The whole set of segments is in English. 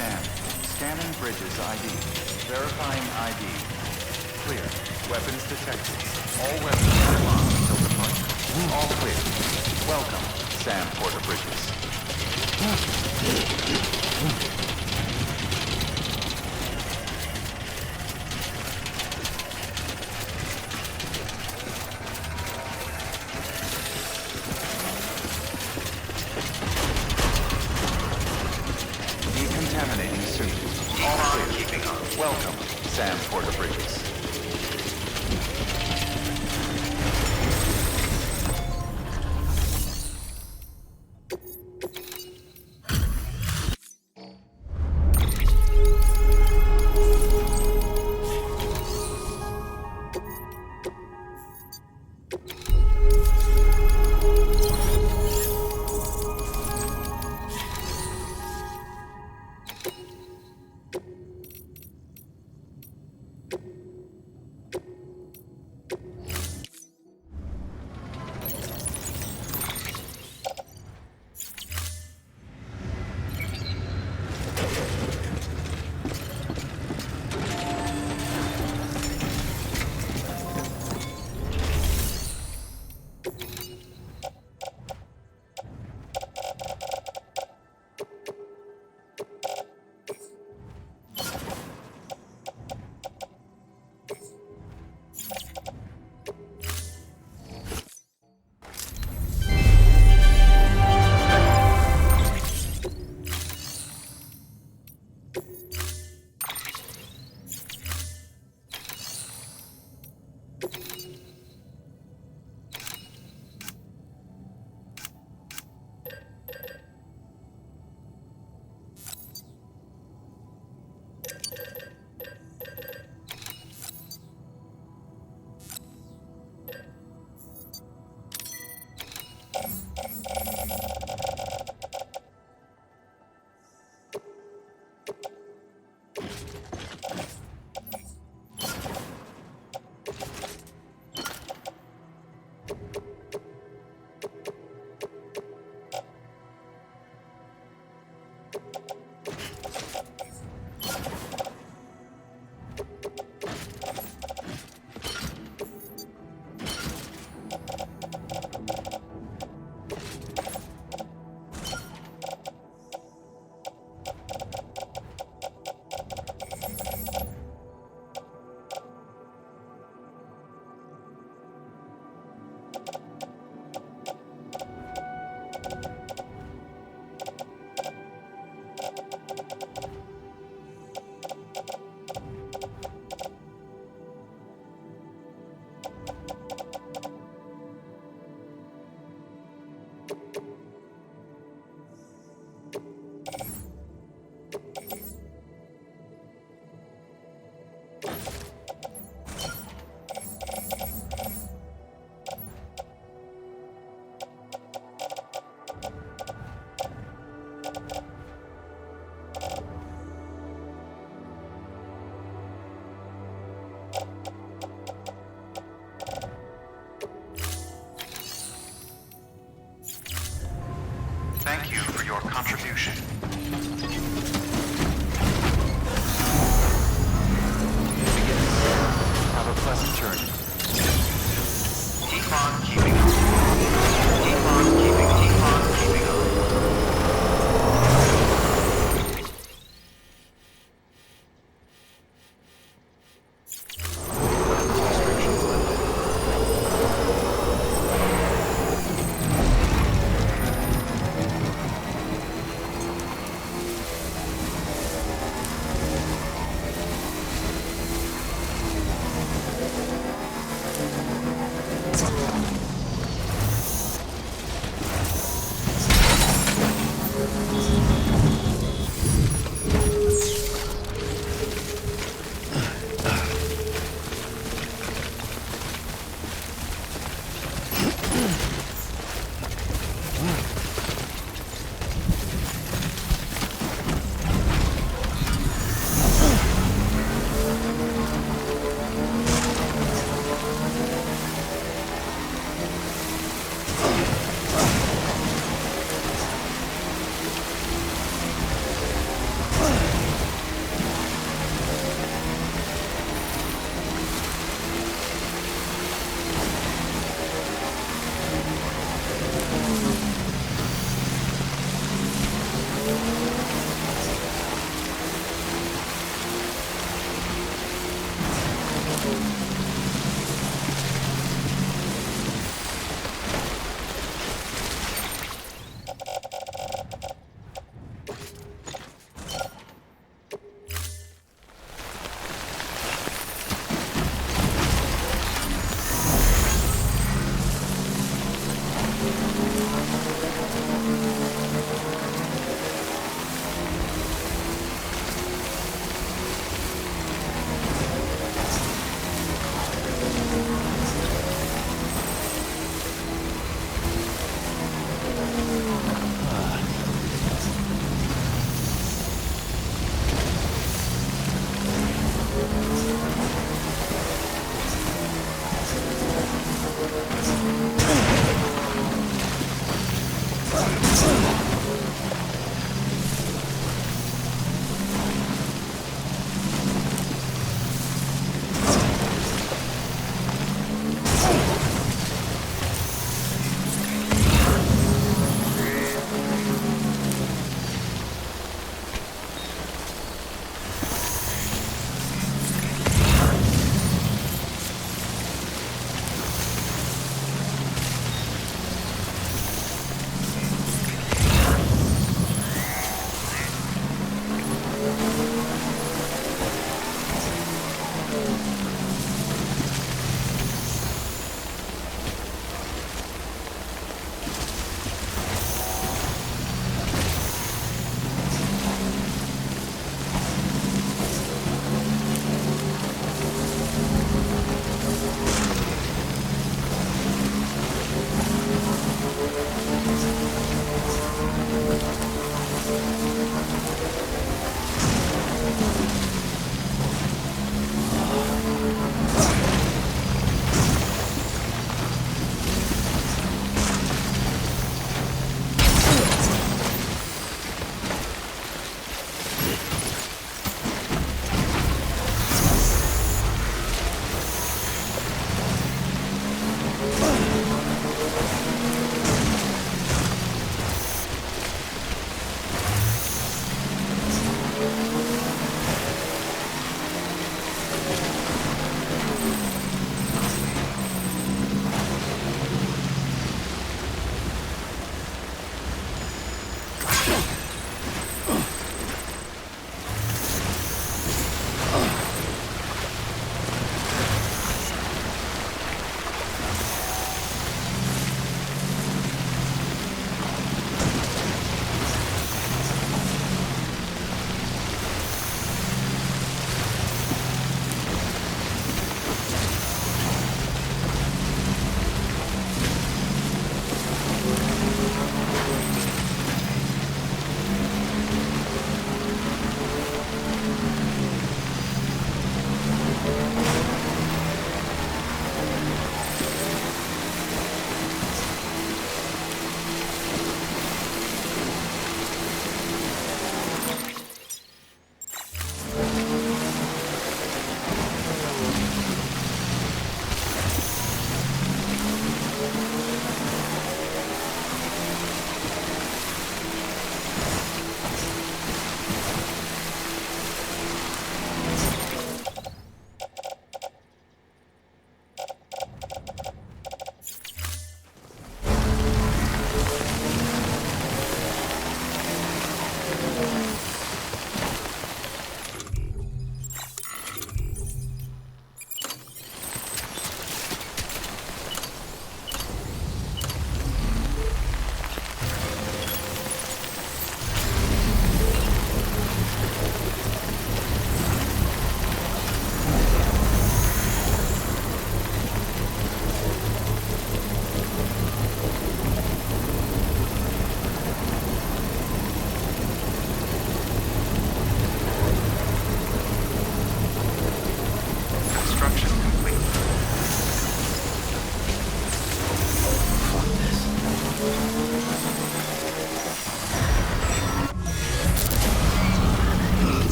Scan. Scanning bridges ID. Verifying ID. Clear. Weapons detected. All weapons are locked until departure. All clear. Welcome, Sam Porter Bridges. Decontaminating soon. All clear. Keeping up. Welcome, Sam Porter Bridges. Thank you for your contribution. Have a pleasant journey. Keep on keeping on. Keep on keeping on.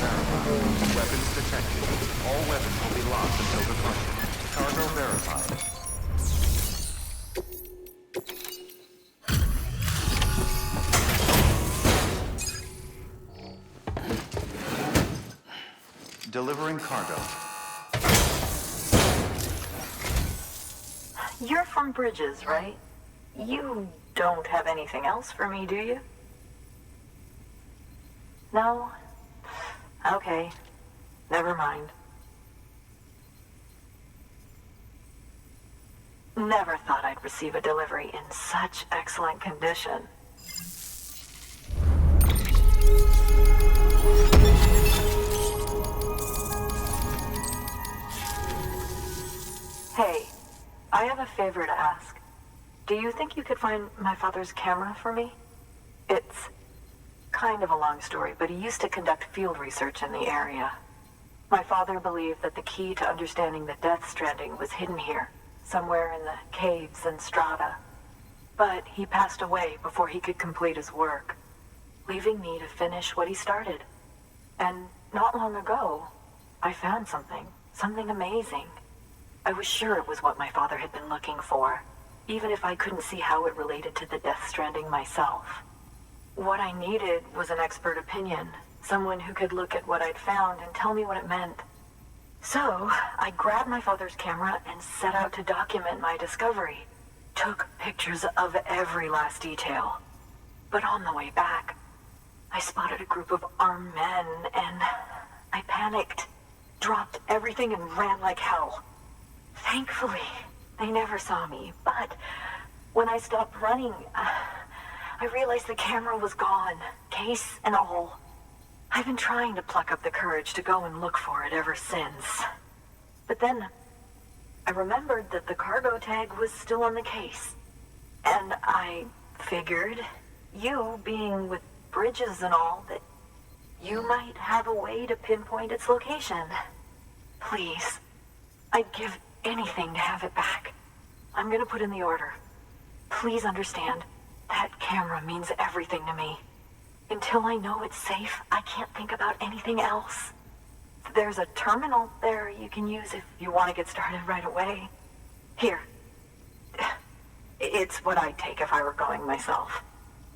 verified. Weapons detected. All weapons will be locked until departure. Cargo verified. Delivering cargo. You're from Bridges, right? You don't have anything else for me, do you? No? Okay. Never mind. Never thought I'd receive a delivery in such excellent condition. Hey, I have a favor to ask. Do you think you could find my father's camera for me? It's kind of a long story, but he used to conduct field research in the area. My father believed that the key to understanding the Death Stranding was hidden here, somewhere in the caves and strata. But he passed away before he could complete his work, leaving me to finish what he started. And not long ago, I found something amazing. I was sure it was what my father had been looking for, even if I couldn't see how it related to the Death Stranding myself. What I needed was an expert opinion, someone who could look at what I'd found and tell me what it meant. So, I grabbed my father's camera and set out to document my discovery. Took pictures of every last detail. But on the way back, I spotted a group of armed men and I panicked, dropped everything and ran like hell. Thankfully, they never saw me, but when I stopped running, I realized the camera was gone, case and all. I've been trying to pluck up the courage to go and look for it ever since. But then, I remembered that the cargo tag was still on the case. And I figured, you being with Bridges and all, that you might have a way to pinpoint its location. Please, I'd give anything to have it back. I'm gonna put in the order. Please understand, that camera means everything to me. Until I know it's safe, I can't think about anything else. There's a terminal there you can use if you want to get started right away. Here. It's what I'd take if I were going myself.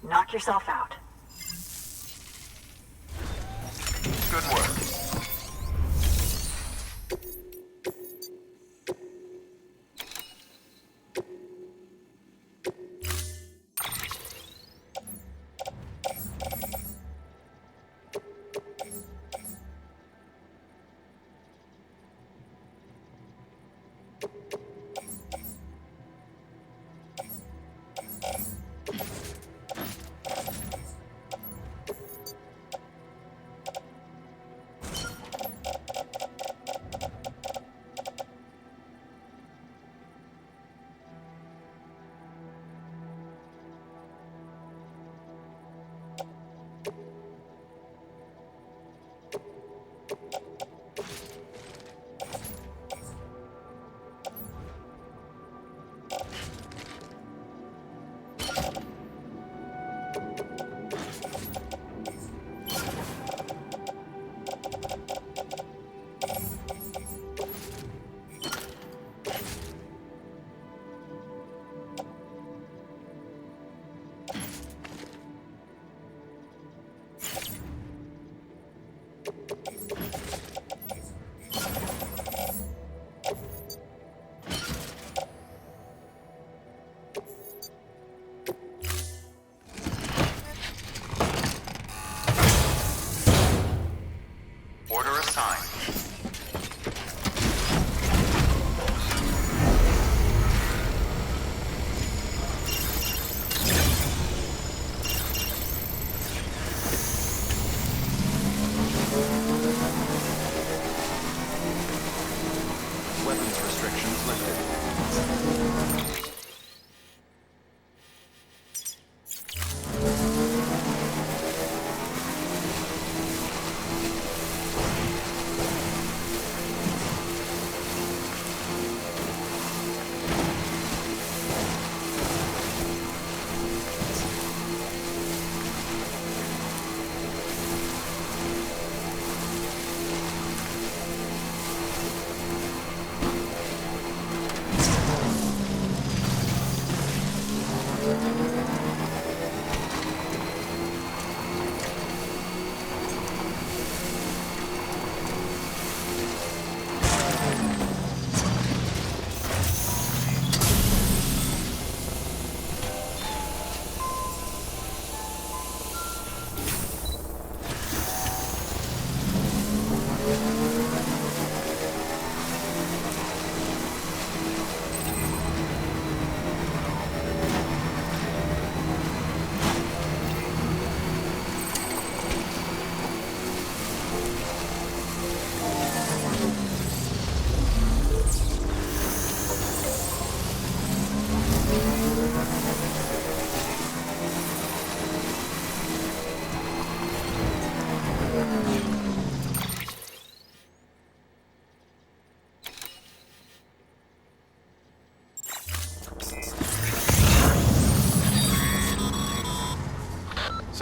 Knock yourself out. Good work. Order assigned. Weapons restrictions lifted.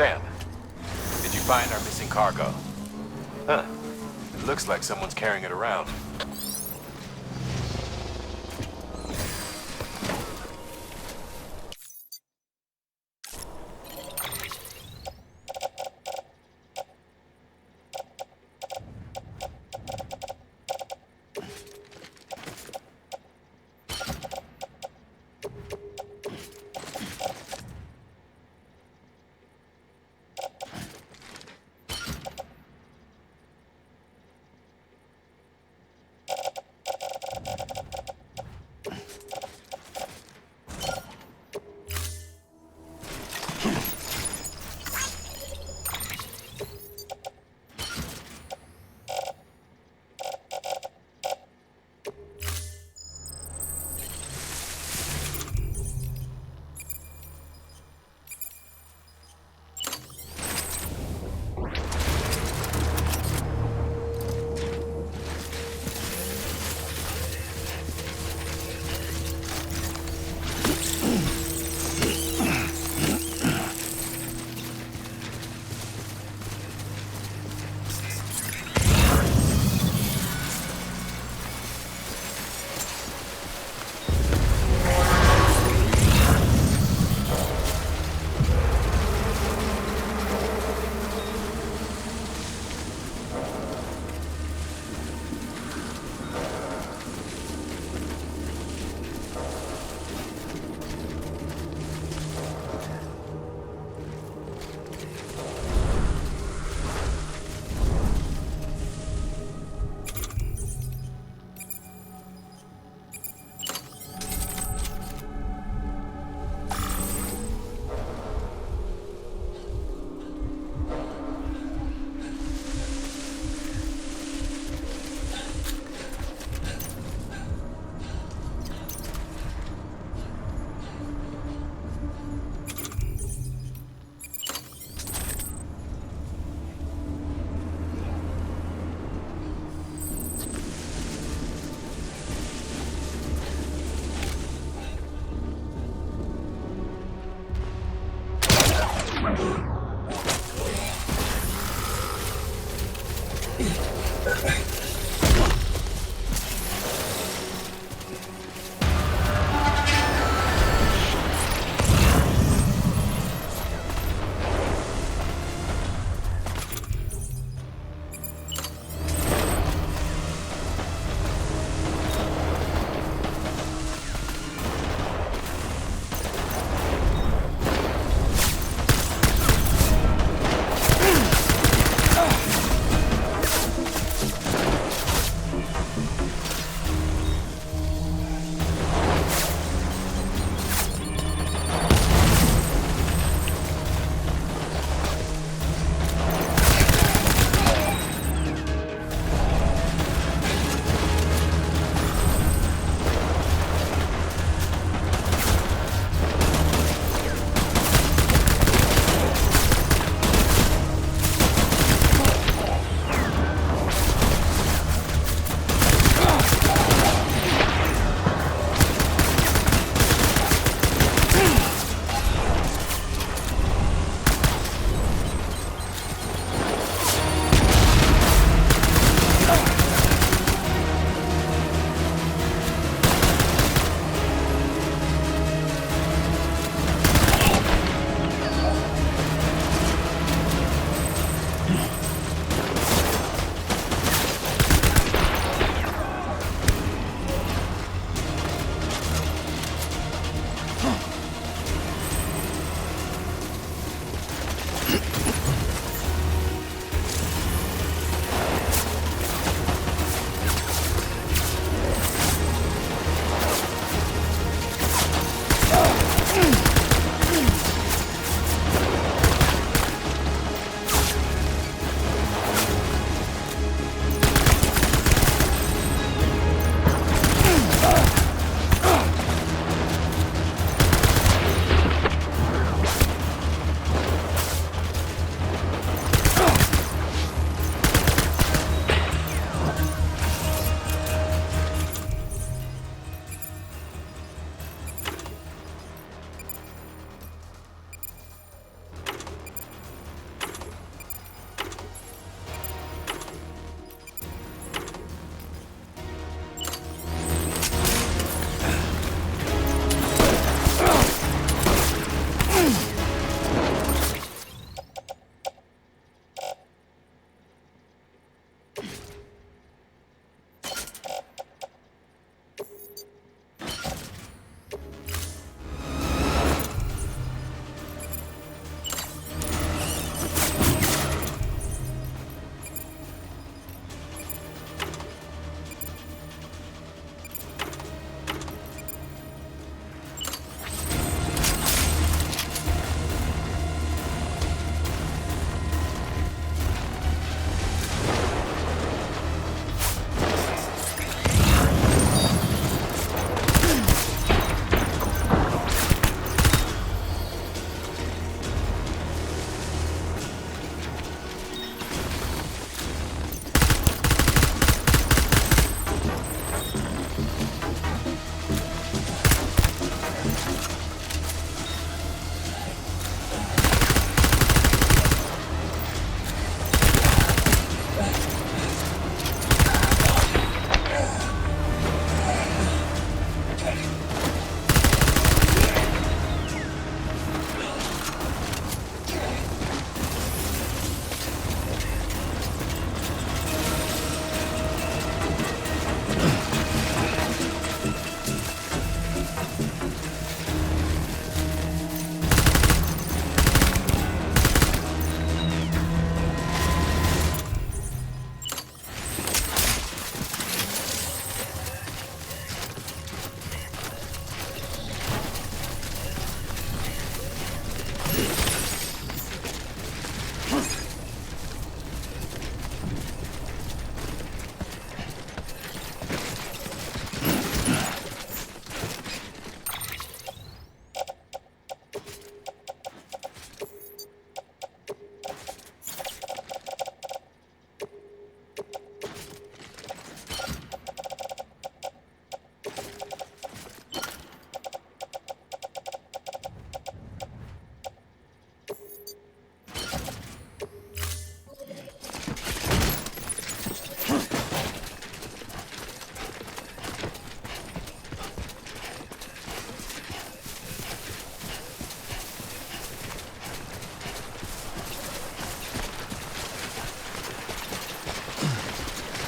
Sam, did you find our missing cargo? Huh. It looks like someone's carrying it around.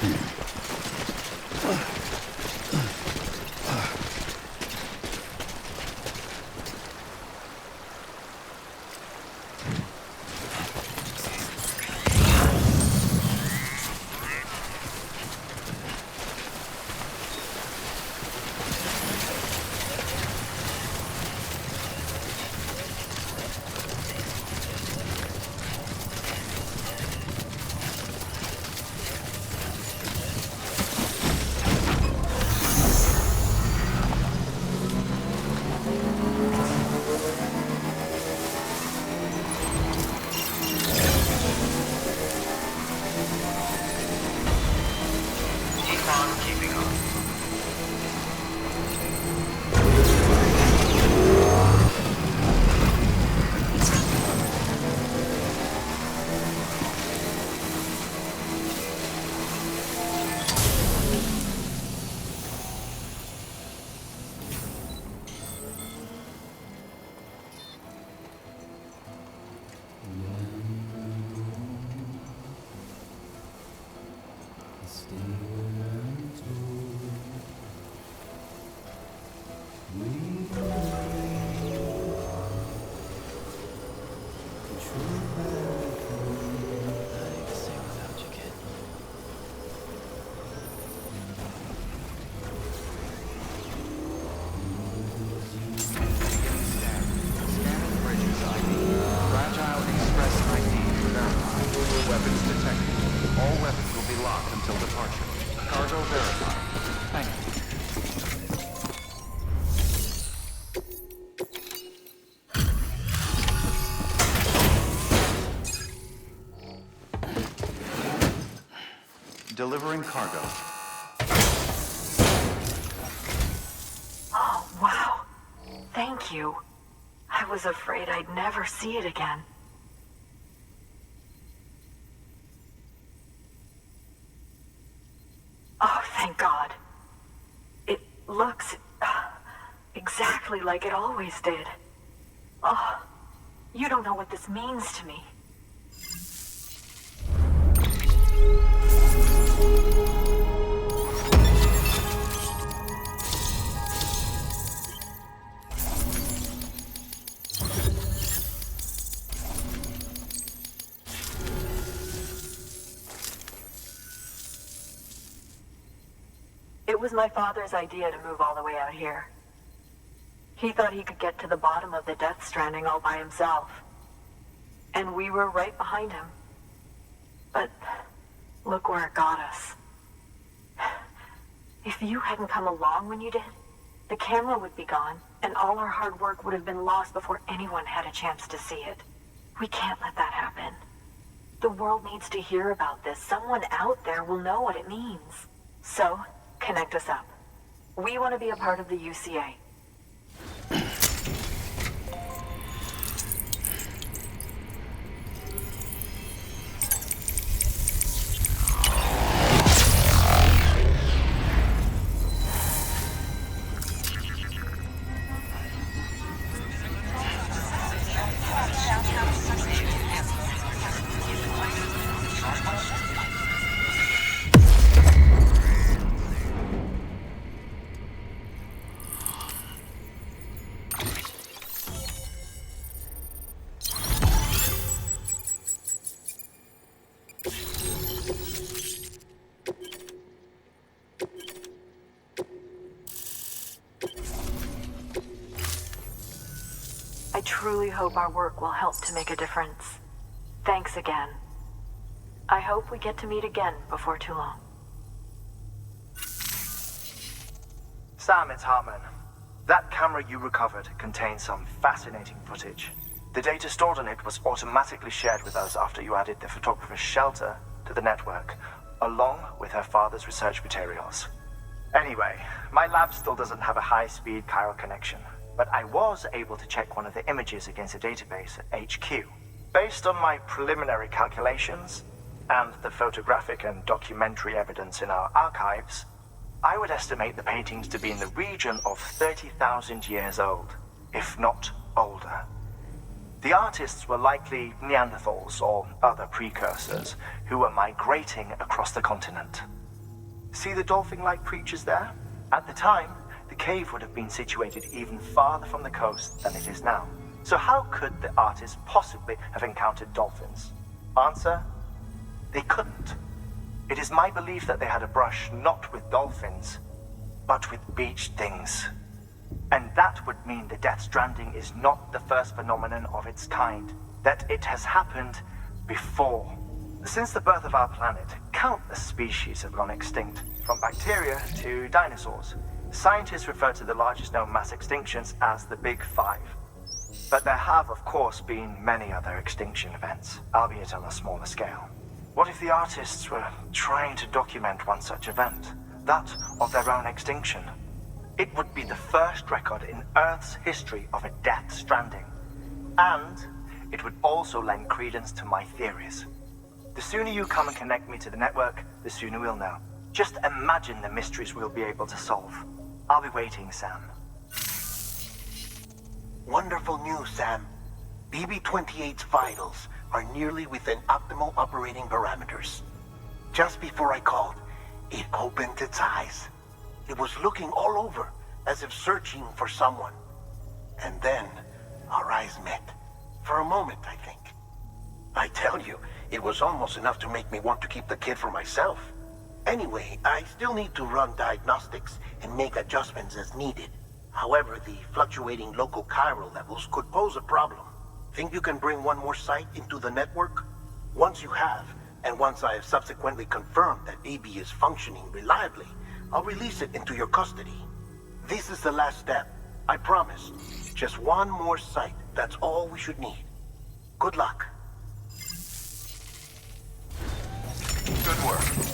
Keep on keeping on. Scanning bridges ID. Fragile Express ID verified. Weapons detected. All weapons will be locked until departure. Cargo verified. Thank you. Delivering cargo. Oh, wow. Thank you. I was afraid I'd never see it again. Oh, thank God. It looks exactly like it always did. Oh, you don't know what this means to me. It was my father's idea to move all the way out here. He thought he could get to the bottom of the Death Stranding all by himself. And we were right behind him. But look where it got us. If you hadn't come along when you did, the camera would be gone, and all our hard work would have been lost before anyone had a chance to see it. We can't let that happen. The world needs to hear about this. Someone out there will know what it means. So, connect us up. We want to be a part of the UCA. I truly hope our work will help to make a difference. Thanks again. I hope we get to meet again before too long. Sam, it's Hartman. That camera you recovered contains some fascinating footage. The data stored on it was automatically shared with us after you added the photographer's shelter to the network, along with her father's research materials. Anyway, my lab still doesn't have a high-speed chiral connection, but I was able to check one of the images against a database at HQ. Based on my preliminary calculations, and the photographic and documentary evidence in our archives, I would estimate the paintings to be in the region of 30,000 years old, if not older. The artists were likely Neanderthals or other precursors who were migrating across the continent. See the dolphin-like creatures there? At the time, the cave would have been situated even farther from the coast than it is now. So how could the artists possibly have encountered dolphins? Answer: they couldn't. It is my belief that they had a brush not with dolphins, but with beach things. And that would mean the Death Stranding is not the first phenomenon of its kind, that it has happened before. Since the birth of our planet, countless species have gone extinct, from bacteria to dinosaurs. Scientists refer to the largest known mass extinctions as the Big Five. But there have, of course, been many other extinction events, albeit on a smaller scale. What if the artists were trying to document one such event, that of their own extinction? It would be the first record in Earth's history of a Death Stranding. And it would also lend credence to my theories. The sooner you come and connect me to the network, the sooner we'll know. Just imagine the mysteries we'll be able to solve. I'll be waiting, Sam. Wonderful news, Sam. BB-28's vitals are nearly within optimal operating parameters. Just before I called, it opened its eyes. It was looking all over, as if searching for someone. And then, our eyes met. For a moment, I think. I tell you, it was almost enough to make me want to keep the kid for myself. Anyway, I still need to run diagnostics and make adjustments as needed. However, the fluctuating local chiral levels could pose a problem. Think you can bring one more site into the network? Once you have, and once I have subsequently confirmed that BB is functioning reliably, I'll release it into your custody. This is the last step, I promise. Just one more site, that's all we should need. Good luck. Good work.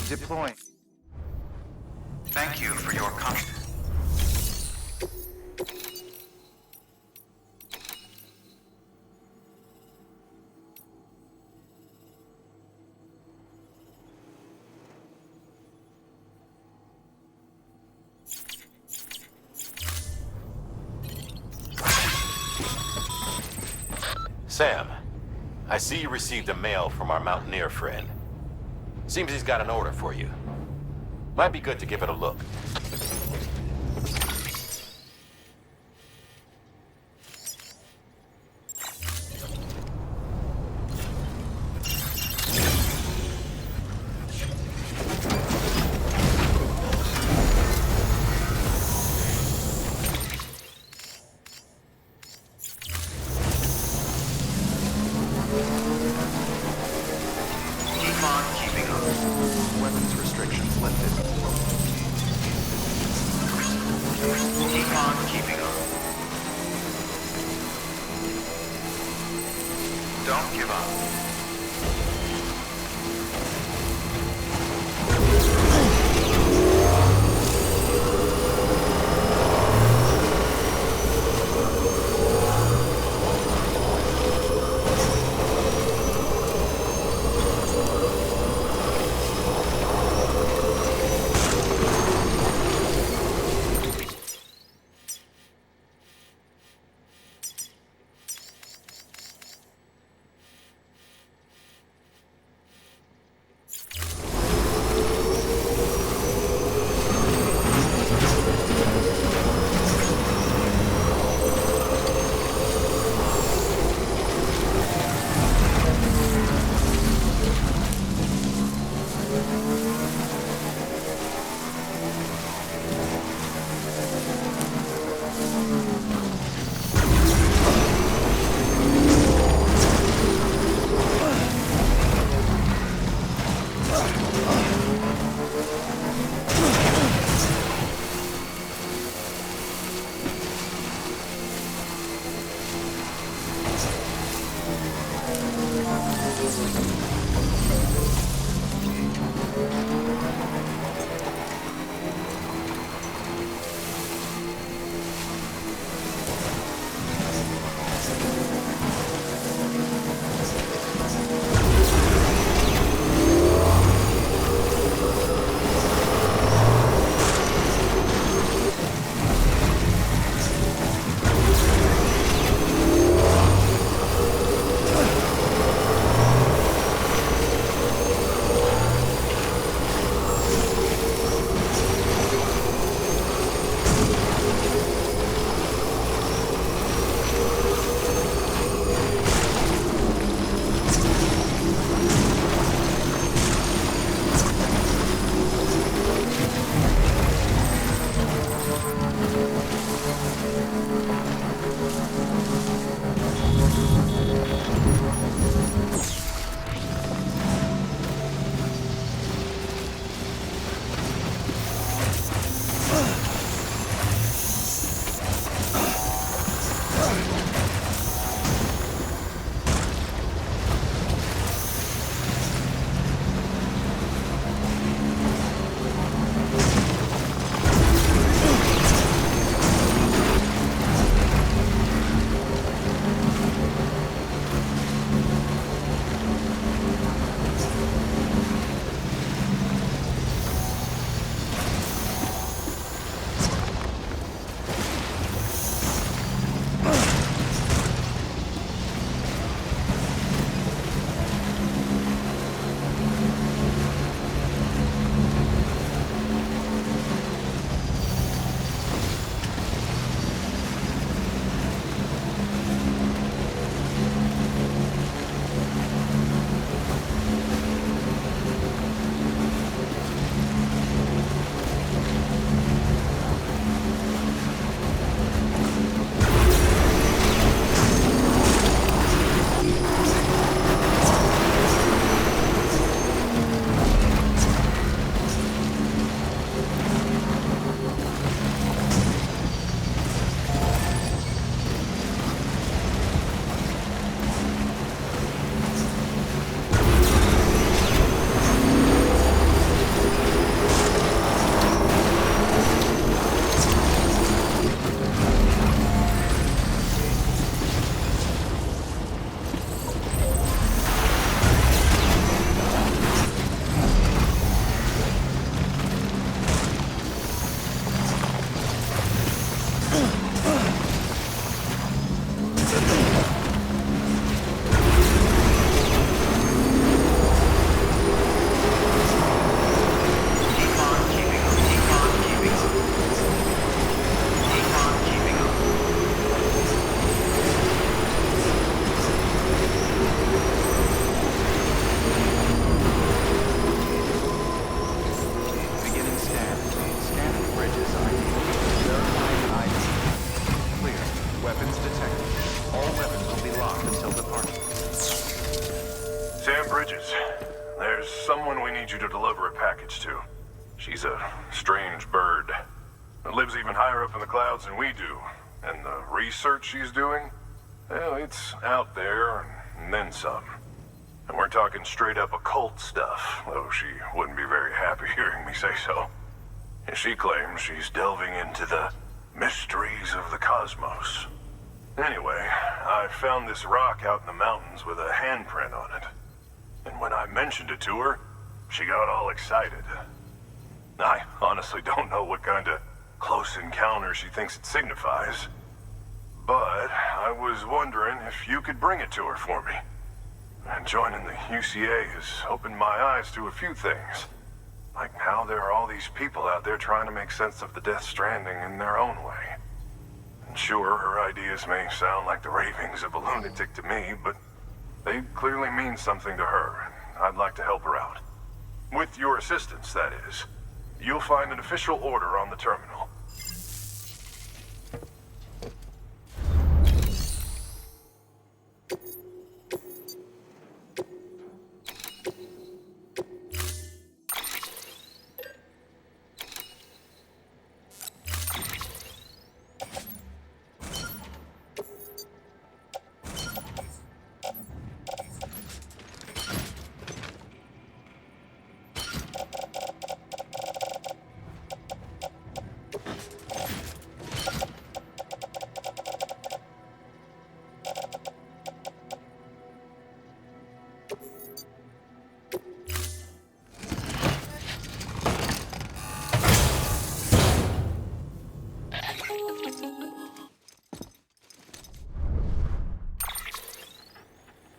Deploying. Thank you for your comment. Sam, I see you received a mail from our mountaineer friend. Seems he's got an order for you. Might be good to give it a look. Keep on keeping up. Weapons restrictions lifted. Keep on keeping up. Don't give up. She's a strange bird. It lives even higher up in the clouds than we do. And the research she's doing, well, it's out there and then some. And we're talking straight up occult stuff, though she wouldn't be very happy hearing me say so. And she claims she's delving into the mysteries of the cosmos. Anyway, I found this rock out in the mountains with a handprint on it. And when I mentioned it to her, she got all excited. I honestly don't know what kind of close encounter she thinks it signifies. But I was wondering if you could bring it to her for me. And joining the UCA has opened my eyes to a few things. Like how there are all these people out there trying to make sense of the Death Stranding in their own way. And sure, her ideas may sound like the ravings of a lunatic to me, but they clearly mean something to her, and I'd like to help her out. With your assistance, that is. You'll find an official order on the terminal.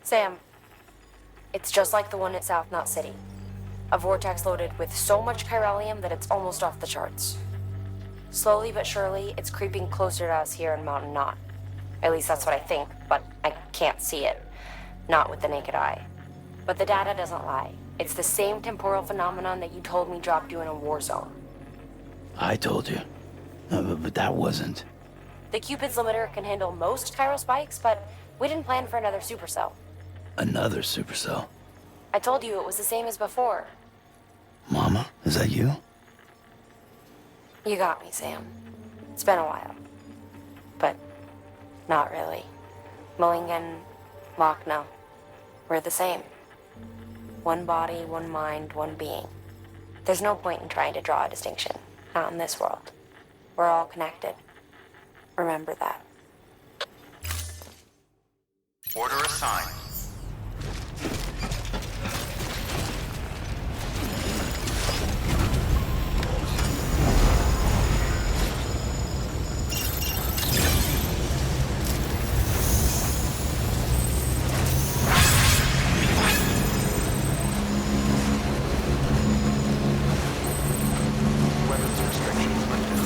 Sam, it's just like the one at South Knot City. A vortex loaded with so much chiralium that it's almost off the charts. Slowly but surely, it's creeping closer to us here in Mountain Knot. At least that's what I think, but I can't see it. not with the naked eye. But the data doesn't lie. It's the same temporal phenomenon that you told me dropped you in a war zone. I told you. But that wasn't... The Cupid's limiter can handle most chiral spikes, but we didn't plan for another supercell. Another supercell. I told you it was the same as before. Mama, is that you? You got me, Sam. It's been a while. But not really. Mulligan, Lochner, we're the same. One body, one mind, one being. There's no point in trying to draw a distinction. Not in this world. We're all connected. Remember that. Order assigned. Weapons restrictions lifted.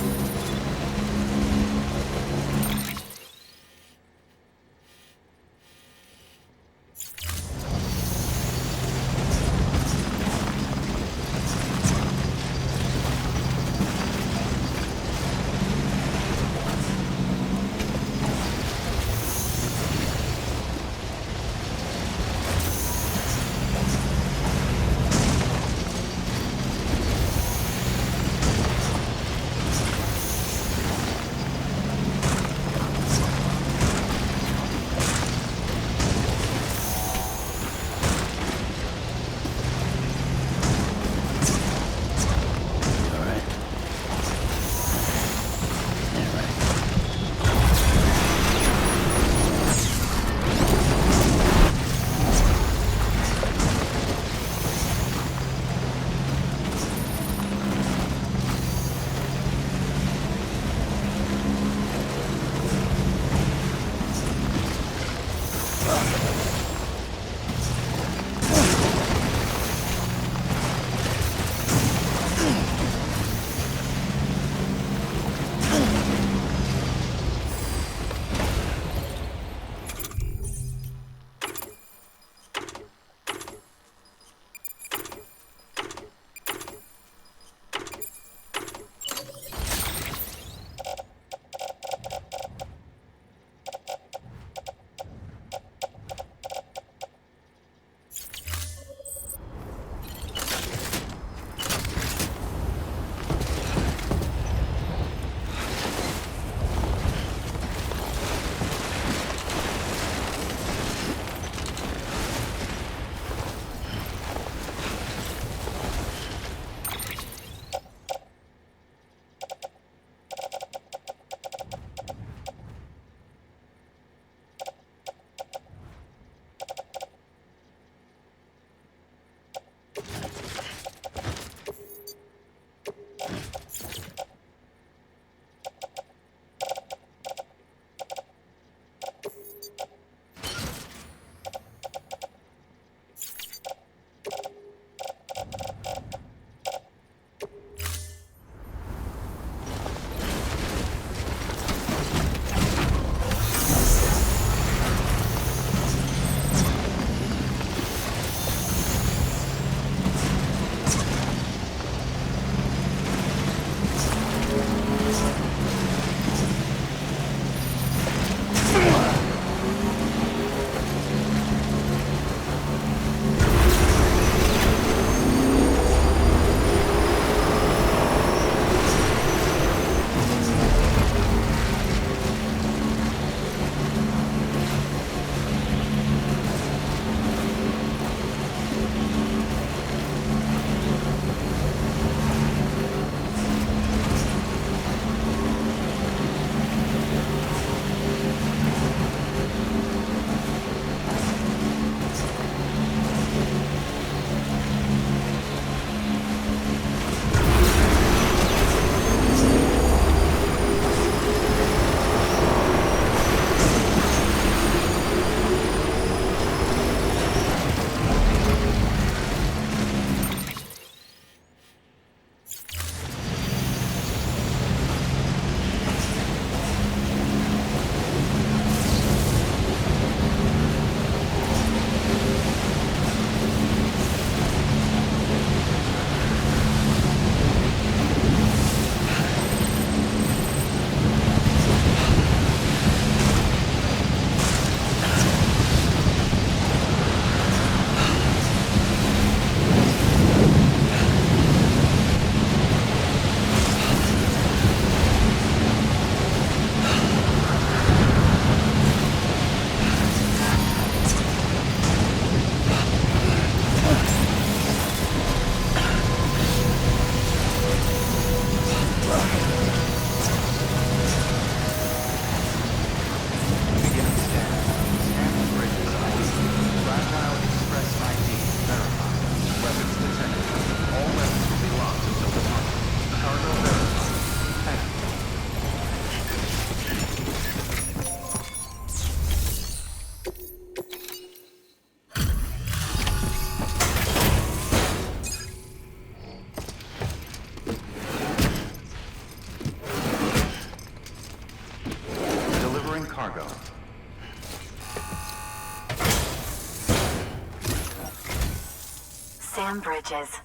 Sam Bridges.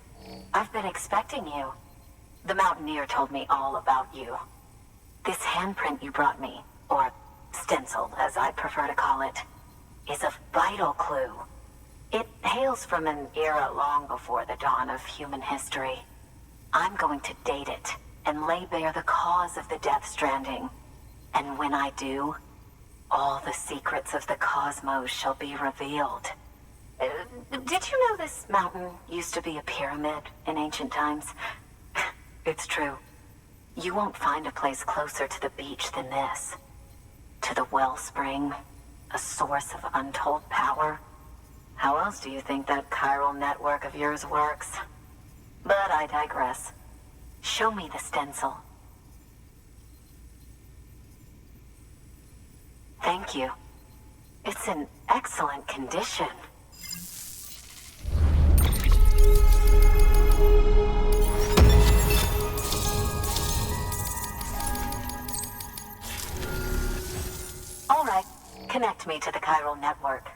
I've been expecting you. The Mountaineer told me all about you. This handprint you brought me, or stencil, as I prefer to call it, is a vital clue. It hails from an era long before the dawn of human history. I'm going to date it and lay bare the cause of the Death Stranding. And when I do, all the secrets of the cosmos shall be revealed. Did you know this mountain used to be a pyramid in ancient times? It's true. You won't find a place closer to the beach than this. To the wellspring, a source of untold power. How else do you think that chiral network of yours works? But I digress. Show me the stencil. Thank you. It's in excellent condition. All right, connect me to the chiral network.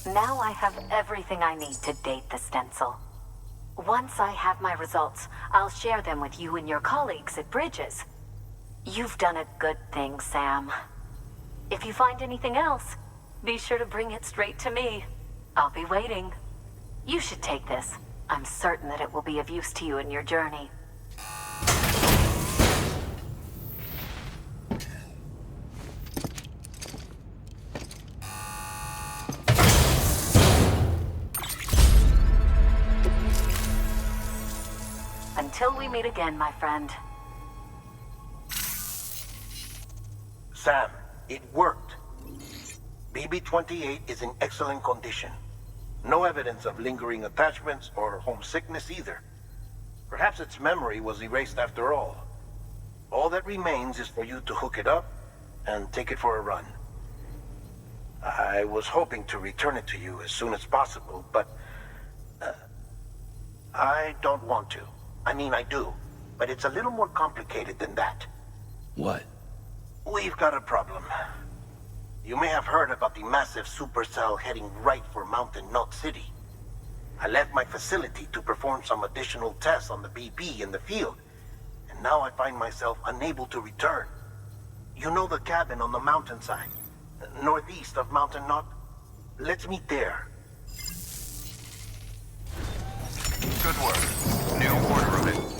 Now I have everything I need to date the stencil. Once I have my results, I'll share them with you and your colleagues at Bridges. You've done a good thing, Sam. If you find anything else, be sure to bring it straight to me. I'll be waiting. You should take this. I'm certain that it will be of use to you in your journey. Until we meet again, my friend. Sam, it worked. BB-28 is in excellent condition. No evidence of lingering attachments or homesickness either. Perhaps its memory was erased after all. All that remains is for you to hook it up and take it for a run. I was hoping to return it to you as soon as possible, but I don't want to. I mean, I do, but it's a little more complicated than that. What? We've got a problem. You may have heard about the massive supercell heading right for Mountain Knot City. I left my facility to perform some additional tests on the BB in the field, and now I find myself unable to return. You know the cabin on the mountainside, northeast of Mountain Knot? Let's meet there. Good work. New order of it.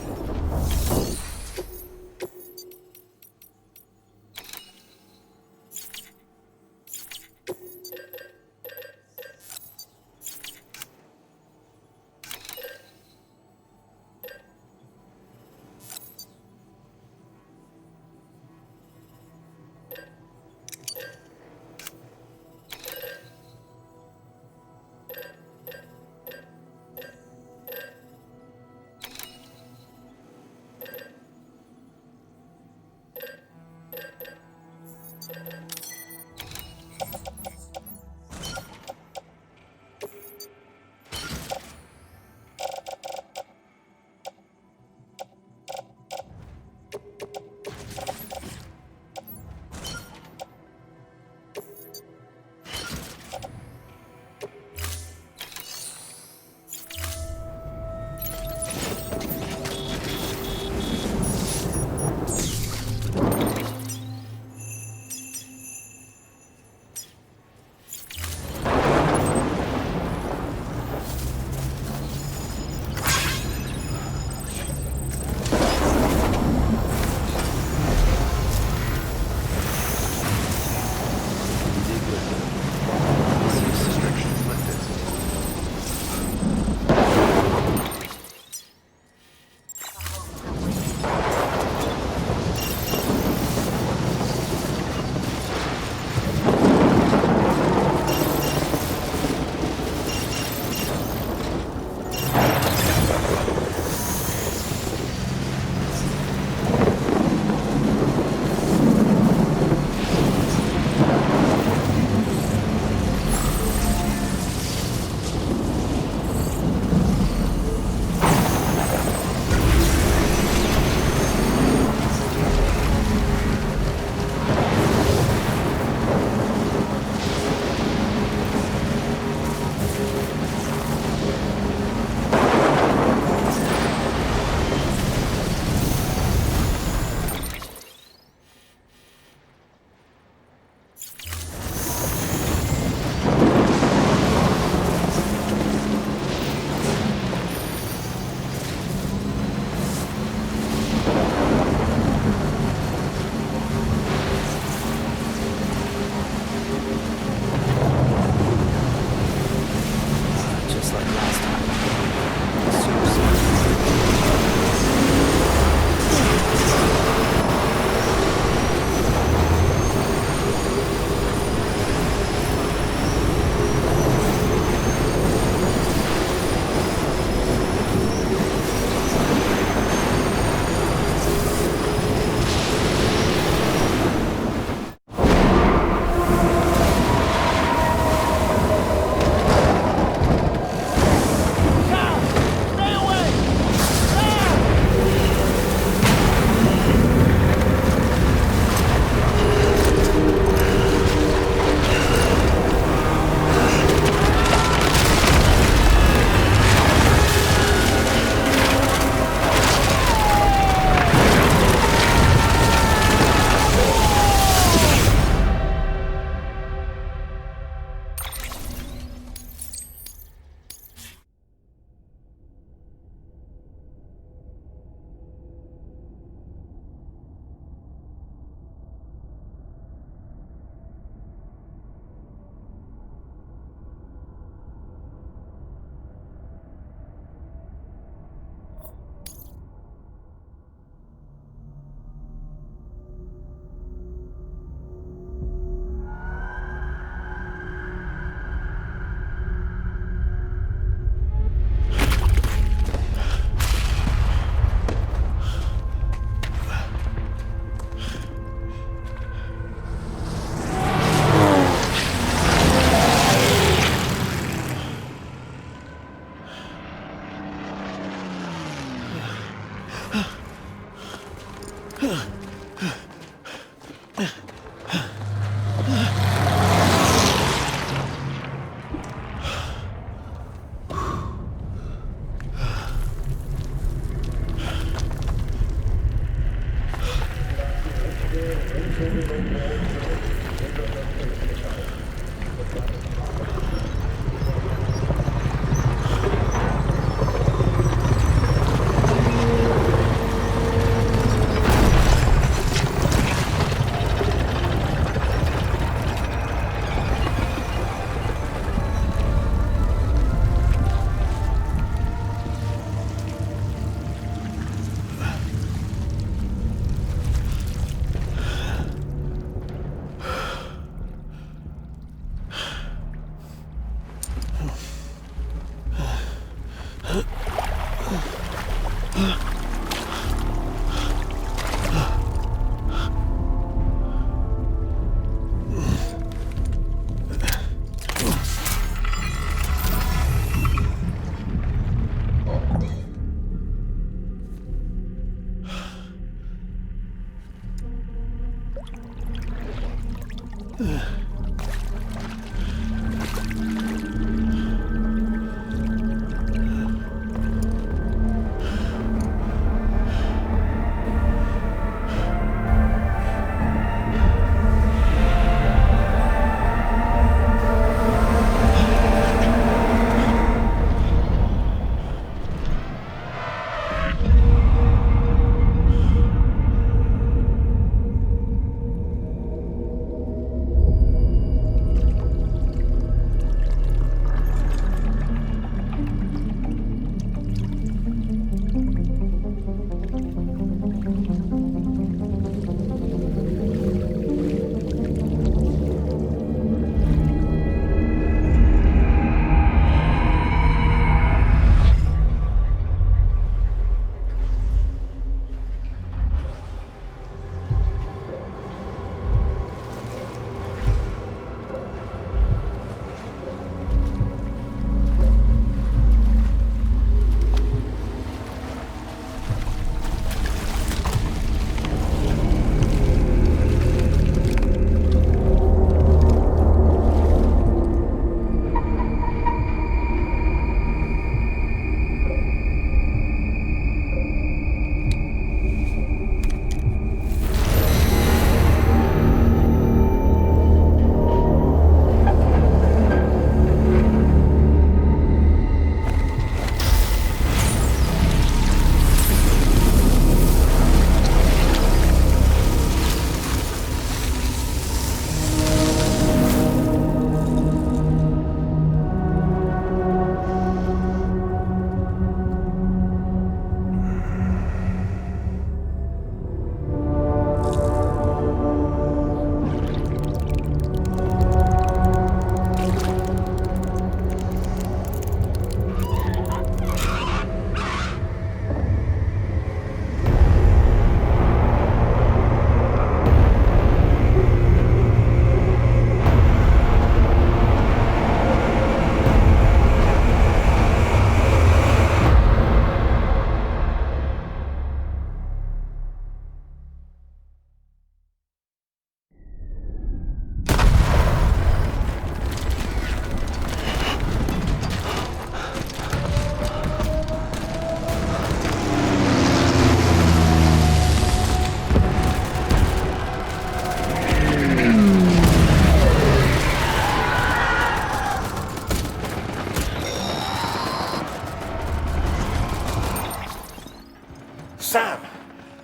Sam!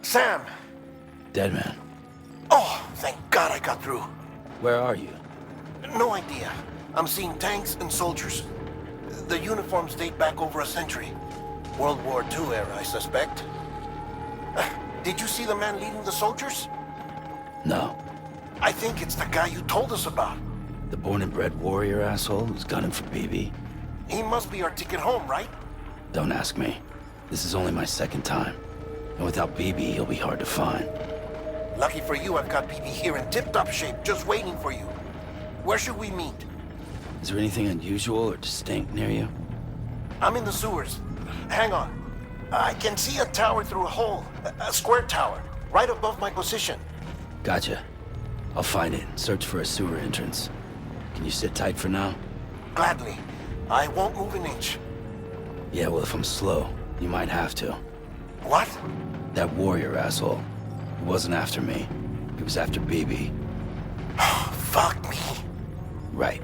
Sam! Dead man. Oh, thank God I got through. Where are you? No idea. I'm seeing tanks and soldiers. The uniforms date back over a century. World War II era, I suspect. Did you see the man leading the soldiers? No. I think it's the guy you told us about. The born and bred warrior asshole who's gunning for BB? He must be our ticket home, right? Don't ask me. This is only my second time. And without BB, he'll be hard to find. Lucky for you, I've got BB here in tip-top shape, just waiting for you. Where should we meet? Is there anything unusual or distinct near you? I'm in the sewers. Hang on. I can see a tower through a hole. A square tower, right above my position. Gotcha. I'll find it and search for a sewer entrance. Can you sit tight for now? Gladly. I won't move an inch. Yeah, well, if I'm slow, you might have to. What? That warrior asshole. He wasn't after me. He was after BB. Fuck me. Right.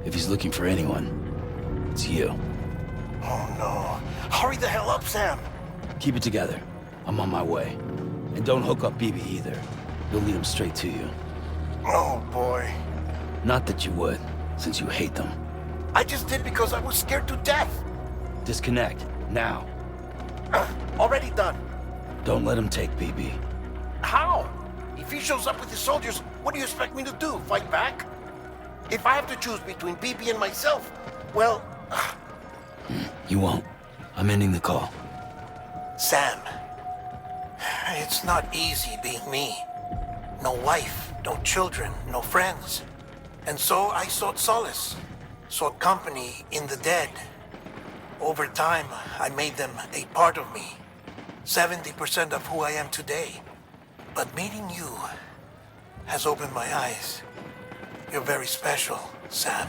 If he's looking for anyone, it's you. Oh no. Hurry the hell up, Sam. Keep it together. I'm on my way. And don't hook up BB either. He'll lead him straight to you. Oh boy. Not that you would, since you hate them. I just did because I was scared to death. Disconnect, now. Already done. Don't let him take BB. How? If he shows up with his soldiers, what do you expect me to do? Fight back? If I have to choose between BB and myself, well... You won't. I'm ending the call. Sam, it's not easy being me. No wife, no children, no friends. And so I sought solace, sought company in the dead. Over time, I made them a part of me. 70% of who I am today. But meeting you has opened my eyes. You're very special, Sam.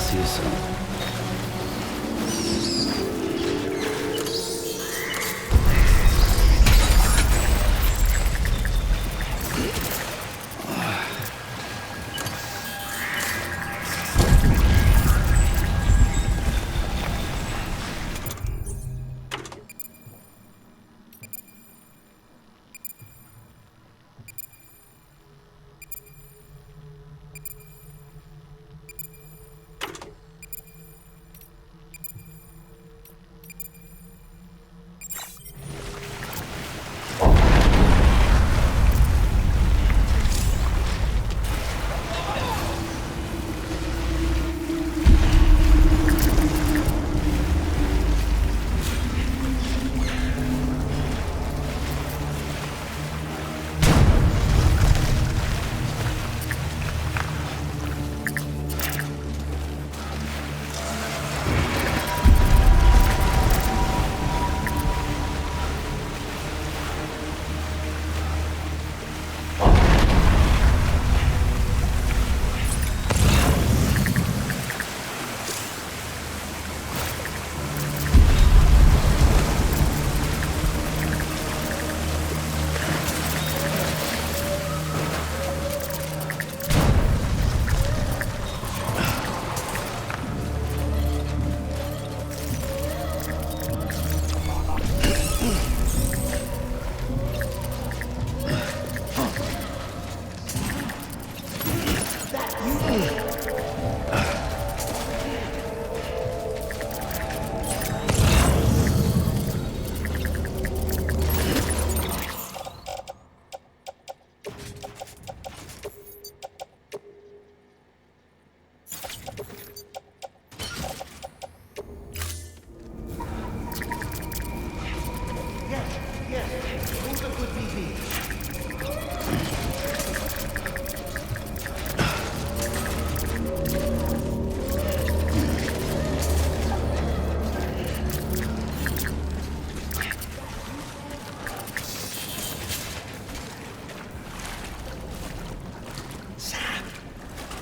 See you soon.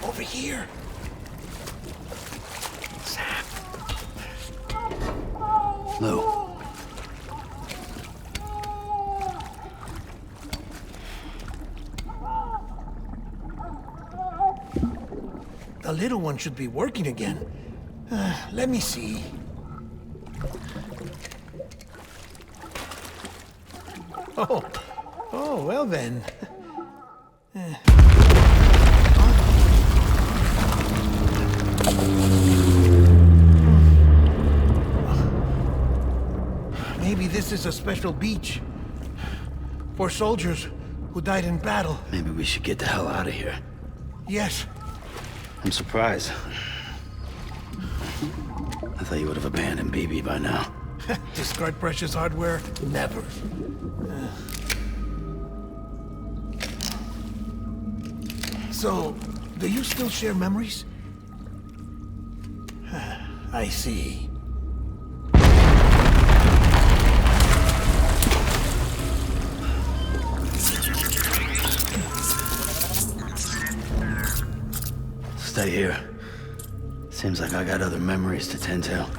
Over here. Sam. Lou. The little one should be working again. Let me see. Oh, well then. Maybe this is a special beach for soldiers who died in battle. Maybe we should get the hell out of here. Yes. I'm surprised. I thought you would have abandoned BB by now. Discard precious hardware? Never. So, do you still share memories? I see. Stay here. Seems like I got other memories to tend to.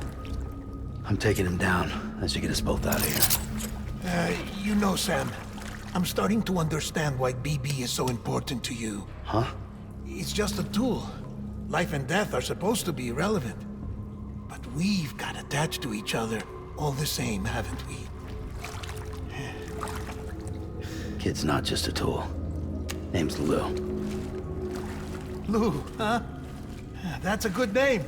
I'm taking him down as you get us both out of here. You know, Sam, I'm starting to understand why BB is so important to you. Huh? It's just a tool. Life and death are supposed to be irrelevant. But we've got attached to each other all the same, haven't we? Kid's not just a tool. Name's Lou. Lou, huh? That's a good name.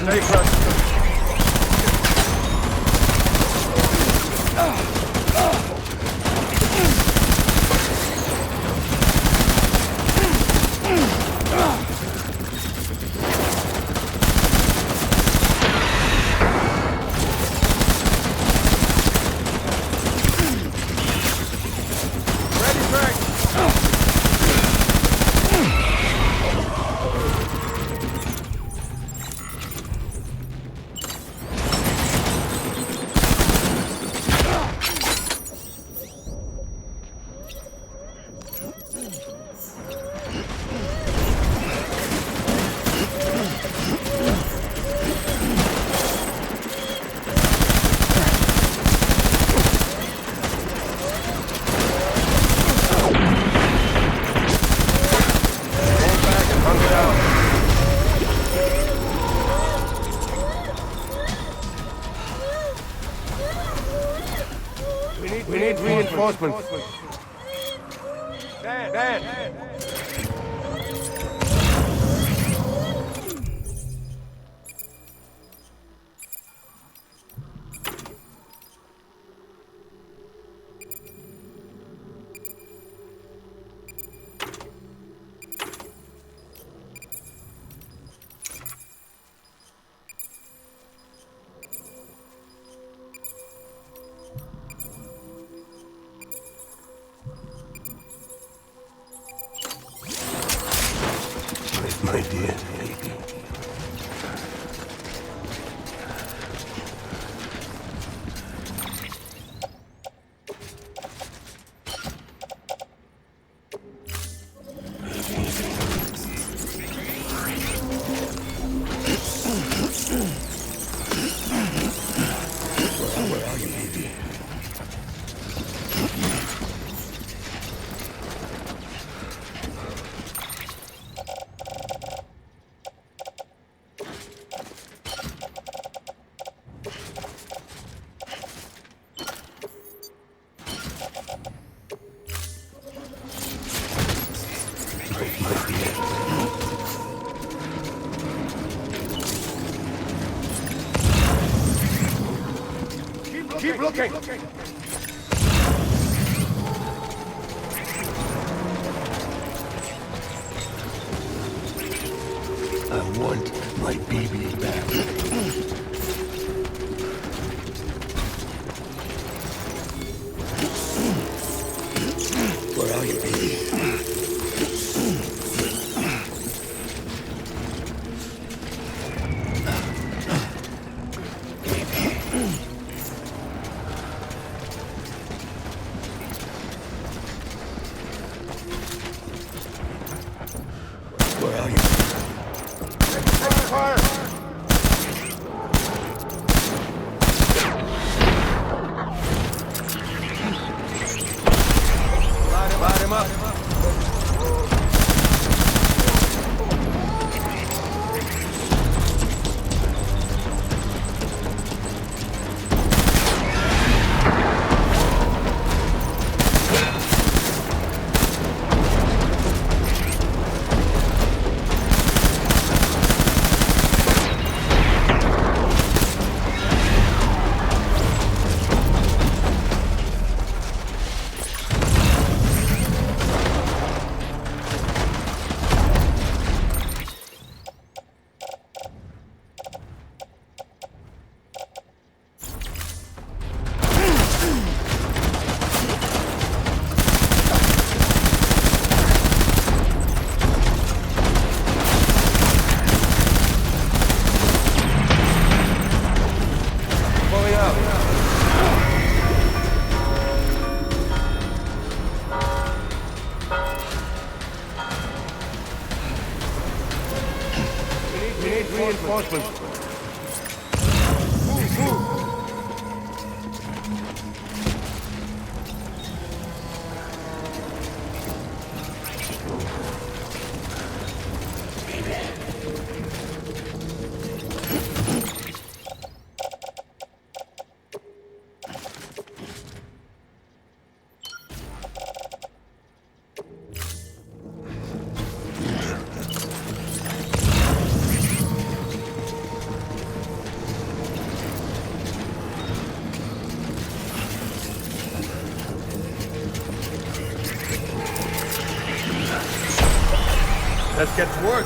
Stay close. We need reinforcements. Dad! My dear baby. Where are you, baby? Keep looking! I want my baby back. Where are you, baby? Where are you? Fire! Light him up! We need reinforcements. Move! Let's get to work.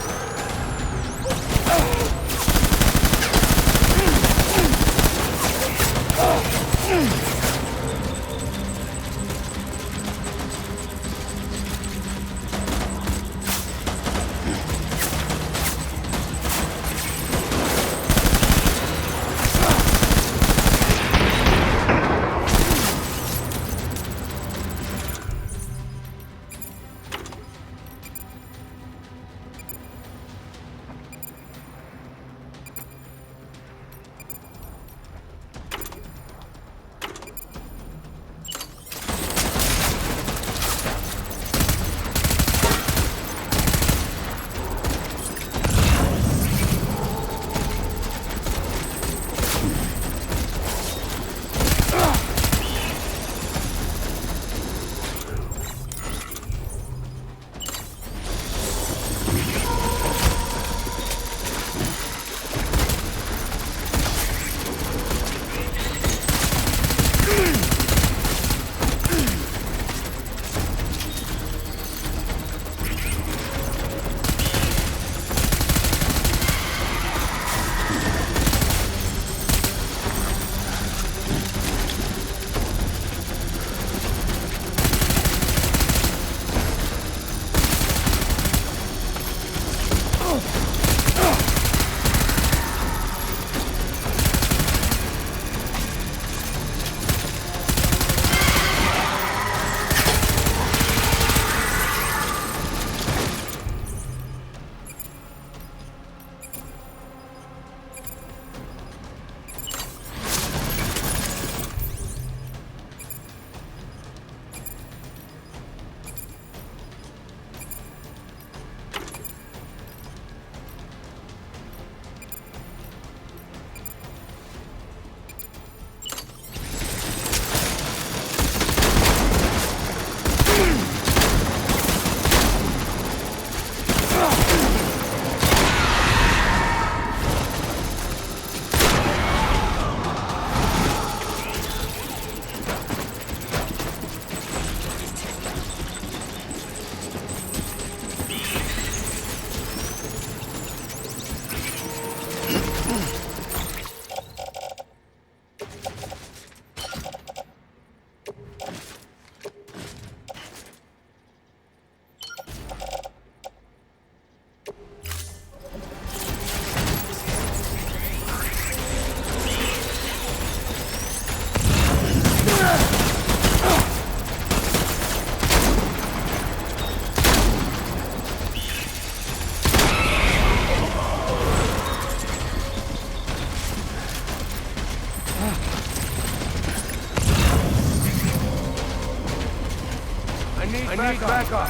I need backup.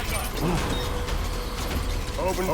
Open.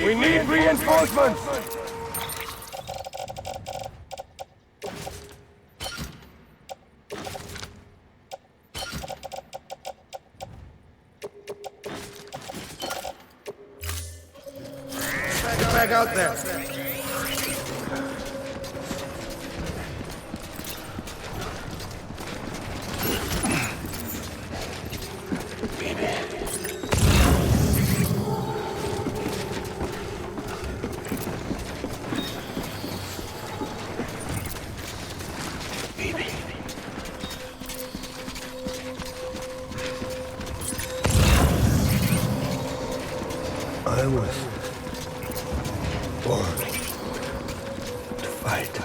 We need reinforcements! Back out there! I was born to fight.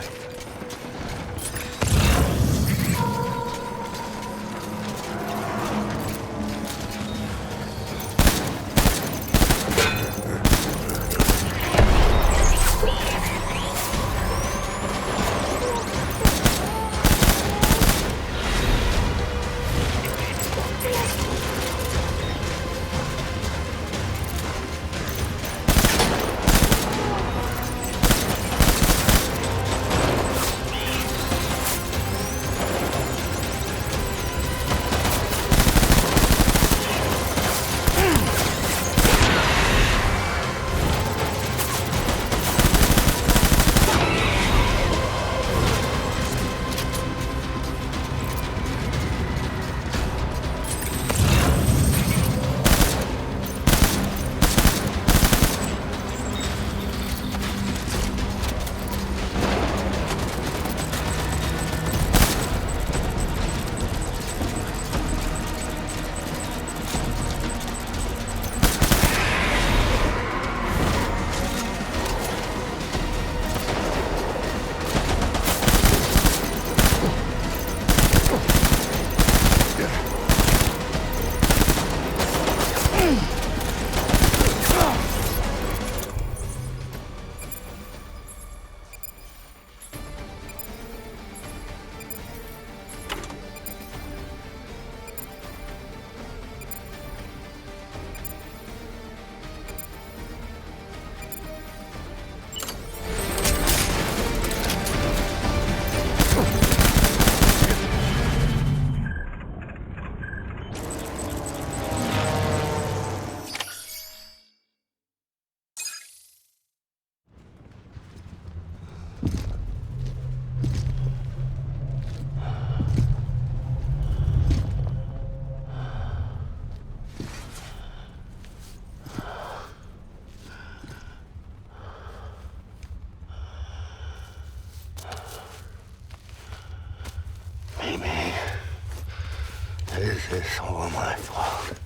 This is all my fault.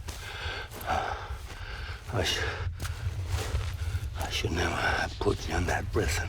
I should never have put you in that prison.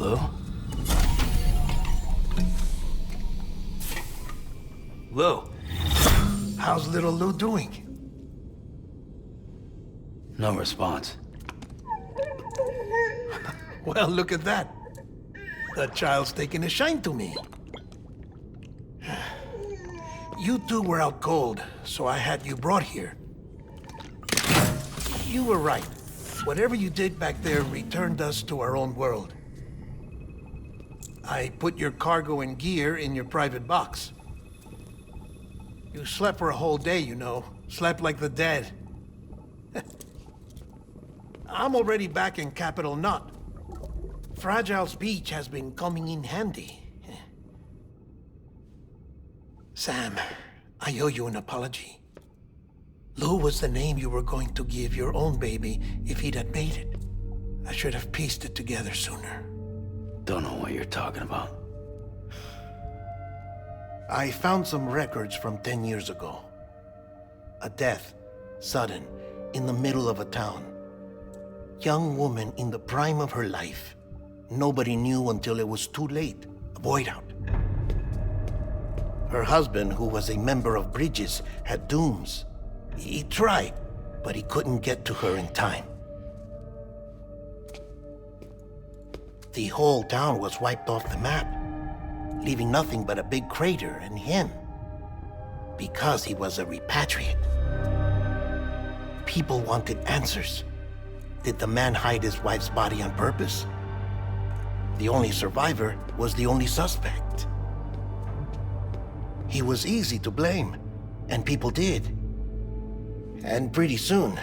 Lou? Lou? How's little Lou doing? No response. Well, look at that. The child's taking a shine to me. You two were out cold, so I had you brought here. You were right. Whatever you did back there returned us to our own world. I put your cargo and gear in your private box. You slept for a whole day, you know. Slept like the dead. I'm already back in Capital Knot. Fragile's beach has been coming in handy. Sam, I owe you an apology. Lou was the name you were going to give your own baby if he'd had made it. I should have pieced it together sooner. Don't know what you're talking about. I found some records from 10 years ago. A death, sudden, in the middle of a town. Young woman in the prime of her life. Nobody knew until it was too late. A void out. Her husband, who was a member of Bridges, had dooms. He tried, but he couldn't get to her in time. The whole town was wiped off the map, leaving nothing but a big crater and him. Because he was a repatriate. People wanted answers. Did the man hide his wife's body on purpose? The only survivor was the only suspect. He was easy to blame, and people did. And pretty soon,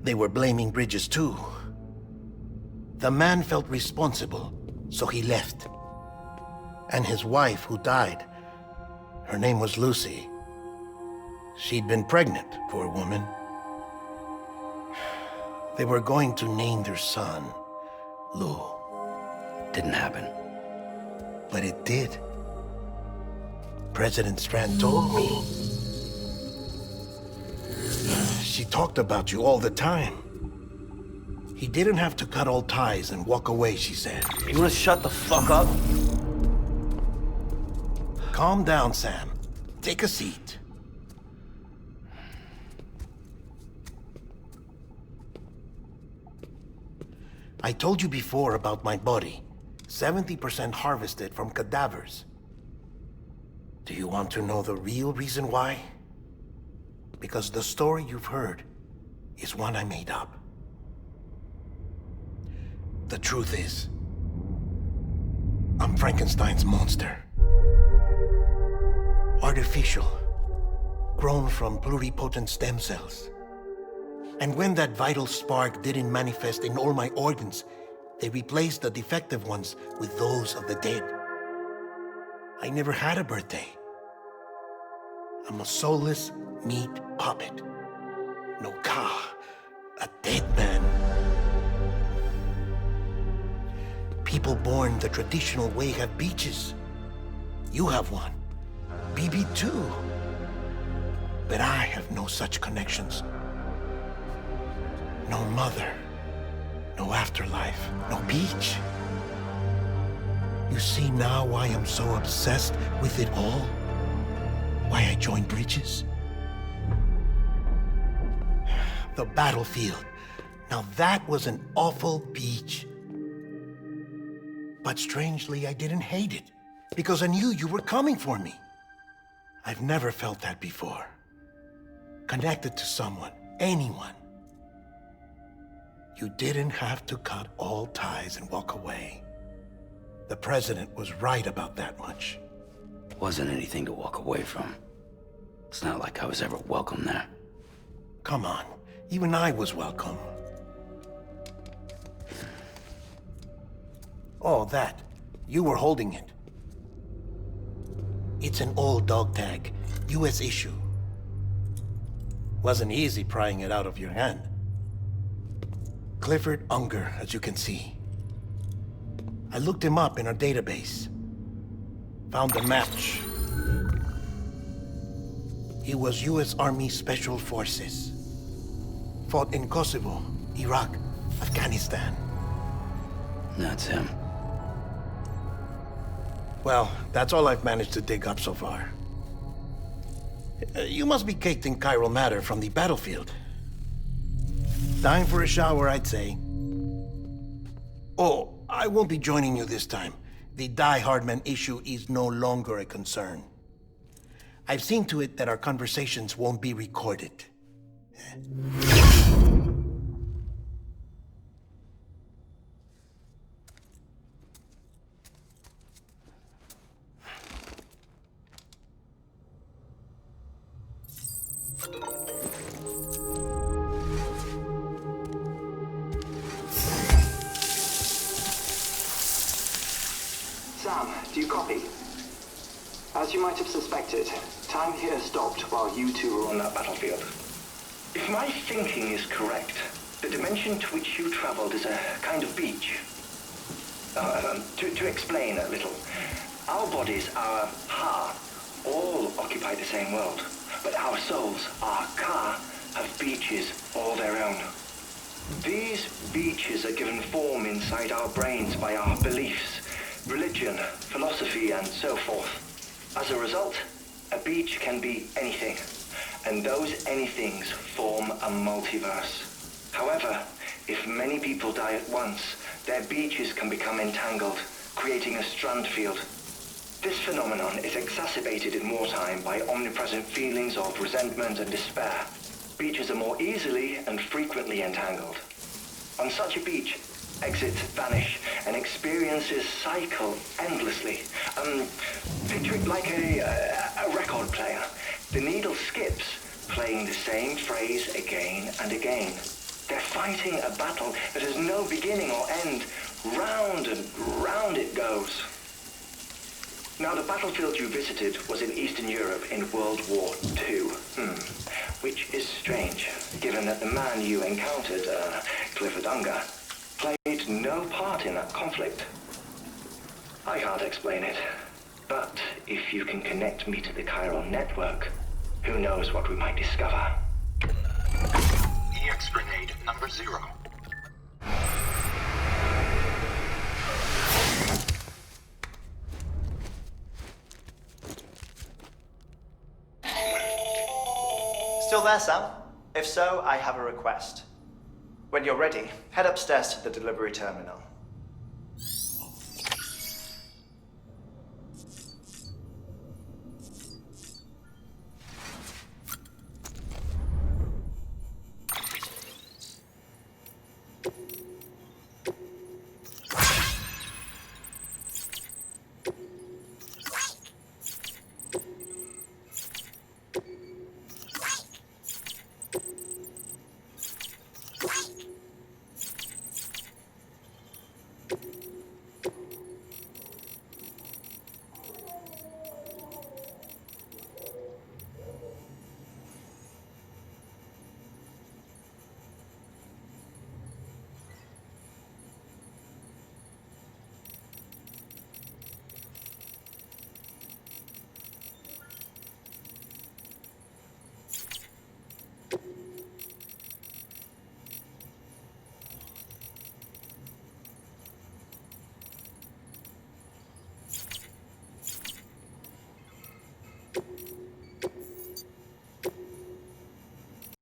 they were blaming Bridges too. The man felt responsible, so he left. And his wife, who died, her name was Lucy. She'd been pregnant, poor woman. They were going to name their son Lou. Didn't happen. But it did. President Strand told me. She talked about you all the time. He didn't have to cut all ties and walk away, she said. You wanna shut the fuck up? Calm down, Sam. Take a seat. I told you before about my body. 70% harvested from cadavers. Do you want to know the real reason why? Because the story you've heard is one I made up. The truth is, I'm Frankenstein's monster. Artificial, grown from pluripotent stem cells. And when that vital spark didn't manifest in all my organs, they replaced the defective ones with those of the dead. I never had a birthday. I'm a soulless meat puppet. No ka, a dead man. People born the traditional way have beaches. You have one. BB too. But I have no such connections. No mother. No afterlife. No beach. You see now why I'm so obsessed with it all? Why I joined Bridges? The battlefield. Now that was an awful beach. But strangely, I didn't hate it, because I knew you were coming for me. I've never felt that before. Connected to someone, anyone. You didn't have to cut all ties and walk away. The president was right about that much. Wasn't anything to walk away from. It's not like I was ever welcome there. Come on, even I was welcome. Oh, that. You were holding it. It's an old dog tag, US issue. Wasn't easy prying it out of your hand. Clifford Unger, as you can see. I looked him up in our database. Found a match. He was US Army Special Forces. Fought in Kosovo, Iraq, Afghanistan. That's him. Well, that's all I've managed to dig up so far. You must be caked in chiral matter from the battlefield. Time for a shower, I'd say. Oh, I won't be joining you this time. The Die Hardman issue is no longer a concern. I've seen to it that our conversations won't be recorded. Sam, do you copy? As you might have suspected, time here stopped while you two were on that battlefield. If my thinking is correct, the dimension to which you traveled is a kind of beach. To explain a little, our bodies, our Ha, all occupy the same world, but our souls, our Ka, have beaches all their own. These beaches are given form inside our brains by our beliefs, religion, philosophy, and so forth. As a result, a beach can be anything, and those anythings form a multiverse. However, if many people die at once, their beaches can become entangled, creating a strand field. This phenomenon is exacerbated in wartime by omnipresent feelings of resentment and despair. Beaches are more easily and frequently entangled. On such a beach, exits vanish and experiences cycle endlessly. Picture it like a record player. The needle skips, playing the same phrase again and again. They're fighting a battle that has no beginning or end. Round and round it goes. Now, the battlefield you visited was in Eastern Europe in World War II. Which is strange, given that the man you encountered, Clifford Unger, played no part in that conflict. I can't explain it, but if you can connect me to the chiral network, who knows what we might discover. EX grenade number 0. Still there, Sam? If so, I have a request. When you're ready, head upstairs to the delivery terminal.